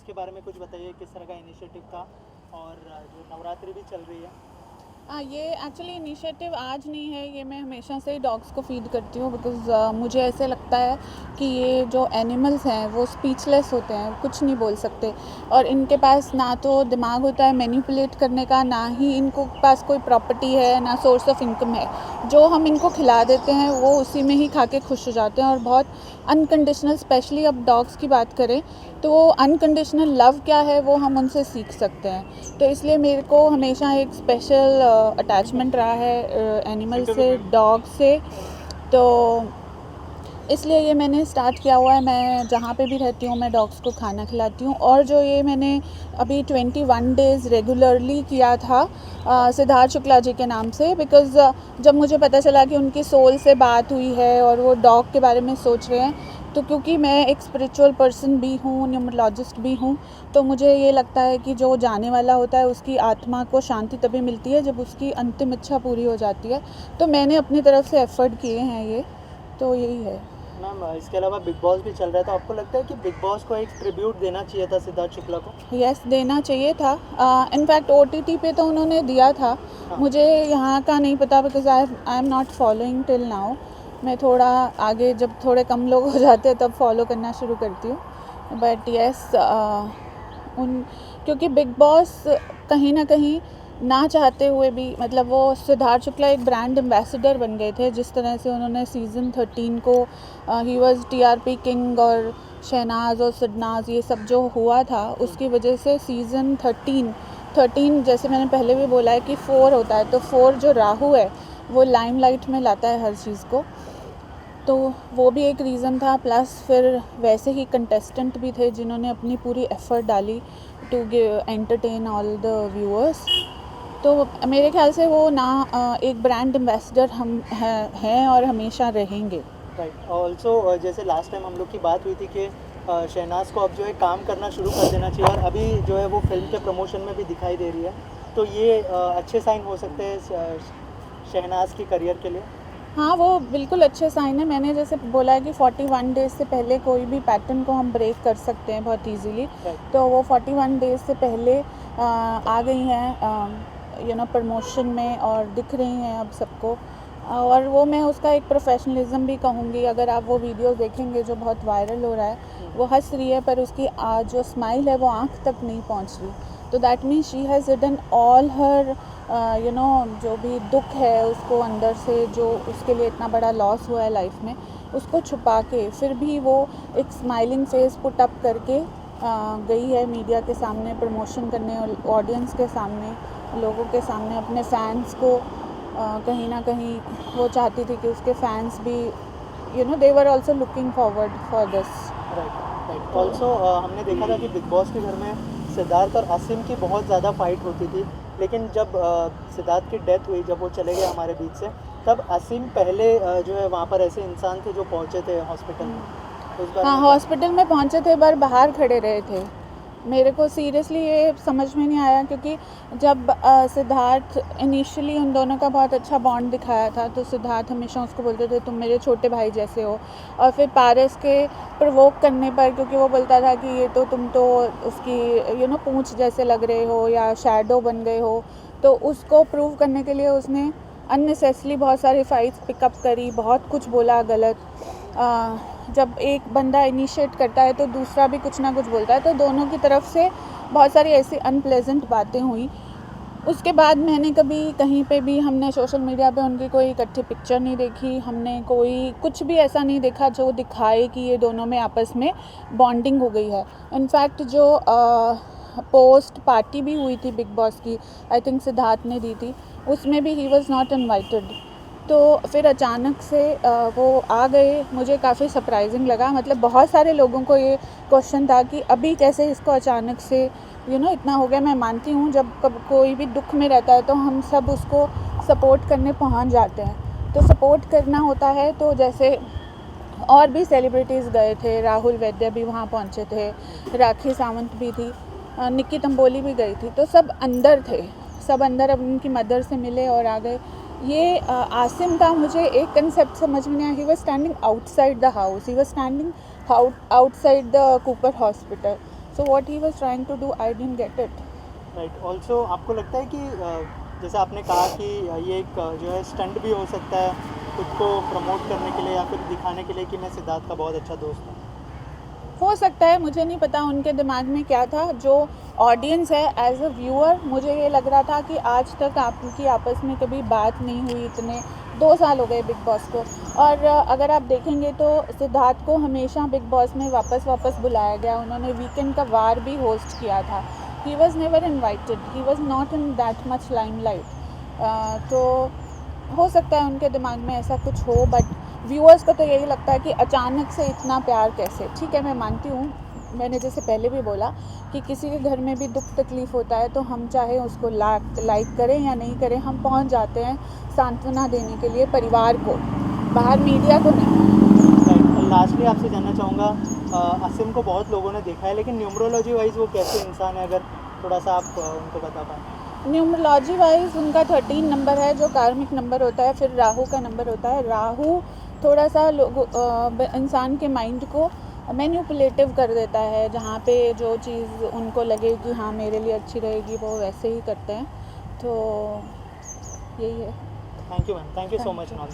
उसके बारे में कुछ बताइए, किस तरह का इनिशिएटिव था और जो नवरात्रि भी चल रही है। ये एक्चुअली इनिशिएटिव आज नहीं है, ये मैं हमेशा से ही डॉग्स को फीड करती हूँ बिकॉज़ मुझे ऐसे लगता है कि ये जो एनिमल्स हैं वो स्पीचलेस होते हैं, कुछ नहीं बोल सकते और इनके पास ना तो दिमाग होता है मैनिपुलेट करने का, ना ही इनको पास कोई प्रॉपर्टी है, ना सोर्स ऑफ इनकम है। जो हम इनको खिला देते हैं वो उसी में ही खा के खुश हो जाते हैं और बहुत अनकंडीशनल, स्पेशली अब डॉग्स की बात करें तो वो अनकंडीशनल लव क्या है वो हम उनसे सीख सकते हैं। तो इसलिए मेरे को हमेशा एक स्पेशल अटैचमेंट रहा है एनिमल से, डॉग से। तो इसलिए ये मैंने स्टार्ट किया हुआ है। मैं जहाँ पे भी रहती हूँ मैं डॉग्स को खाना खिलाती हूँ और जो ये मैंने अभी 21 डेज़ रेगुलरली किया था सिद्धार्थ शुक्ला जी के नाम से, बिकॉज़ जब मुझे पता चला कि उनकी सोल से बात हुई है और वो डॉग के बारे में सोच रहे हैं, तो क्योंकि मैं एक स्पिरिचुअल पर्सन भी हूँ, न्यूमरोलॉजिस्ट भी हूँ, तो मुझे ये लगता है कि जो जाने वाला होता है उसकी आत्मा को शांति तभी मिलती है जब उसकी अंतिम इच्छा पूरी हो जाती है। तो मैंने अपनी तरफ से एफ़र्ट किए हैं ये, तो यही है। मैम, इसके अलावा बिग बॉस भी चल रहा है, तो आपको लगता है कि बिग बॉस को एक ट्रिब्यूट देना चाहिए था सिद्धार्थ शुक्ला को? यस, देना चाहिए था। इनफैक्ट ओटीटी पे तो उन्होंने दिया था। हाँ। मुझे यहाँ का नहीं पता because I am not following till now. मैं थोड़ा आगे जब थोड़े कम लोग हो जाते हैं तब फॉलो करना शुरू करती हूँ। बट यस, उन क्योंकि बिग बॉस कहीं ना कहीं ना चाहते हुए भी, मतलब वो सिद्धार्थ शुक्ला एक ब्रांड एम्बेसडर बन गए थे। जिस तरह से उन्होंने सीज़न 13 को ही वॉज टीआरपी किंग और शहनाज और सिडनाज ये सब जो हुआ था उसकी वजह से सीज़न 13 जैसे मैंने पहले भी बोला है कि 4 होता है, तो 4 जो राहु है वो लाइमलाइट में लाता है हर चीज़ को, तो वो भी एक रीज़न था। प्लस फिर वैसे ही कंटेस्टेंट भी थे जिन्होंने अपनी पूरी एफ़र्ट डाली to entertain all the viewers. तो मेरे ख्याल से वो ना एक ब्रांड एम्बेसडर हम हैं और हमेशा रहेंगे। राइट। ऑल्सो जैसे लास्ट टाइम हम लोग की बात हुई थी कि शहनाज को अब जो है काम करना शुरू कर देना चाहिए, और अभी जो है वो फिल्म के प्रमोशन में भी दिखाई दे रही है, तो ये अच्छे साइन हो सकते हैं शहनाज की करियर के लिए? हाँ, वो बिल्कुल अच्छे साइन है। मैंने जैसे बोला है कि 41 डेज़ से पहले कोई भी पैटर्न को हम ब्रेक कर सकते हैं बहुत इजीली। तो वो 41 डेज़ से पहले आ गई हैं प्रमोशन में और दिख रही हैं अब सबको। और वो मैं उसका एक प्रोफेशनलिज्म भी कहूँगी। अगर आप वो वीडियो देखेंगे जो बहुत वायरल हो रहा है, वो हंस रही है पर उसकी जो स्माइल है वो आँख तक नहीं पहुँच रही। तो that means she has hidden all her जो भी दुख है उसको अंदर से, जो उसके लिए इतना बड़ा लॉस हुआ है लाइफ में, उसको छुपा के फिर भी वो एक स्माइलिंग फेस पुट अप करके गई है मीडिया के सामने प्रमोशन करने, ऑडियंस के सामने, लोगों के सामने, अपने फैंस को कहीं ना कहीं वो चाहती थी कि उसके फैंस भी they were also looking forward for this. Right. Also हमने देखा था कि बिग बॉस के घर में सिद्धार्थ और आसिम की बहुत ज़्यादा फाइट होती थी, लेकिन जब सिद्धार्थ की डेथ हुई, जब वो चले गए हमारे बीच से, तब आसिम पहले जो है वहाँ पर ऐसे इंसान थे जो पहुँचे थे हॉस्पिटल में, तो उस बारे हाँ, में हॉस्पिटल में पहुँचे थे पर बाहर खड़े रहे थे। मेरे को सीरियसली ये समझ में नहीं आया क्योंकि जब सिद्धार्थ इनिशियली उन दोनों का बहुत अच्छा बॉन्ड दिखाया था, तो सिद्धार्थ हमेशा उसको बोलते थे तुम मेरे छोटे भाई जैसे हो। और फिर पारस के प्रवोक करने पर, क्योंकि वो बोलता था कि ये तो तुम तो उसकी पूंछ जैसे लग रहे हो या शैडो बन गए हो, तो उसको प्रूव करने के लिए उसने अननेसेसरी बहुत सारी फाइट्स पिकअप करी, बहुत कुछ बोला गलत। जब एक बंदा इनिशिएट करता है तो दूसरा भी कुछ ना कुछ बोलता है, तो दोनों की तरफ से बहुत सारी ऐसी अनप्लेजेंट बातें हुई। उसके बाद मैंने कभी कहीं पे भी, हमने सोशल मीडिया पे उनकी कोई इकट्ठी पिक्चर नहीं देखी, हमने कोई कुछ भी ऐसा नहीं देखा जो दिखाए कि ये दोनों में आपस में बॉन्डिंग हो गई है। इनफैक्ट जो पोस्ट पार्टी भी हुई थी बिग बॉस की, आई थिंक सिद्धार्थ ने दी थी, उसमें भी ही वॉज़ नॉट इन्वाइटेड। तो फिर अचानक से वो आ गए, मुझे काफ़ी सरप्राइजिंग लगा। मतलब बहुत सारे लोगों को ये क्वेश्चन था कि अभी कैसे इसको अचानक से इतना हो गया। मैं मानती हूँ जब कब कोई भी दुख में रहता है तो हम सब उसको सपोर्ट करने पहुँच जाते हैं, तो सपोर्ट करना होता है। तो जैसे और भी सेलिब्रिटीज़ गए थे, राहुल वैद्य भी वहाँ पहुँचे थे, राखी सावंत भी थी, निक्की तंबोली भी गई थी, तो सब अंदर थे, सब अंदर अब उनकी मदर से मिले और आ गए। ये आसिम का मुझे एक कंसेप्ट समझ में नहीं आया। He was standing outside the house, he was standing outside the Cooper hospital. So what he was trying to do, I didn't get it. Right also आपको लगता है कि जैसे आपने कहा कि ये एक जो है स्टंट भी हो सकता है खुद को प्रमोट करने के लिए या फिर दिखाने के लिए कि मैं सिद्धार्थ का बहुत अच्छा दोस्त हूँ? हो सकता है, मुझे नहीं पता उनके दिमाग में क्या था. जो ऑडियंस है, एज अ व्यूअर मुझे ये लग रहा था कि आज तक आपकी आपस में कभी बात नहीं हुई. इतने 2 साल हो गए बिग बॉस को. और अगर आप देखेंगे तो सिद्धार्थ को हमेशा बिग बॉस में वापस बुलाया गया. उन्होंने वीकेंड का वार भी होस्ट किया था. He was never invited, he was not in that much limelight. तो हो सकता है उनके दिमाग में ऐसा कुछ हो, बट व्यूअर्स को तो यही लगता है कि अचानक से इतना प्यार कैसे. ठीक है, मैं मानती हूँ, मैंने जैसे पहले भी बोला कि किसी के घर में भी दुख तकलीफ़ होता है तो हम चाहे उसको लाइक करें या नहीं करें, हम पहुँच जाते हैं सांत्वना देने के लिए परिवार को, बाहर मीडिया को नहीं. लास्टली आपसे जानना चाहूँगा, असीम को बहुत लोगों ने देखा है लेकिन न्यूमरोलॉजी वाइज वो कैसे इंसान है, अगर थोड़ा सा आप उनको बता पाएँ. न्यूमरोलॉजी वाइज उनका 13 नंबर है जो कार्मिक नंबर होता है. फिर राहु का नंबर होता है. राहु थोड़ा सा इंसान के माइंड को मैनिपुलेटिव कर देता है. जहाँ पे जो चीज़ उनको लगे कि हाँ मेरे लिए अच्छी रहेगी वो वैसे ही करते हैं. तो यही है. Thank you ma'am, thank you so much.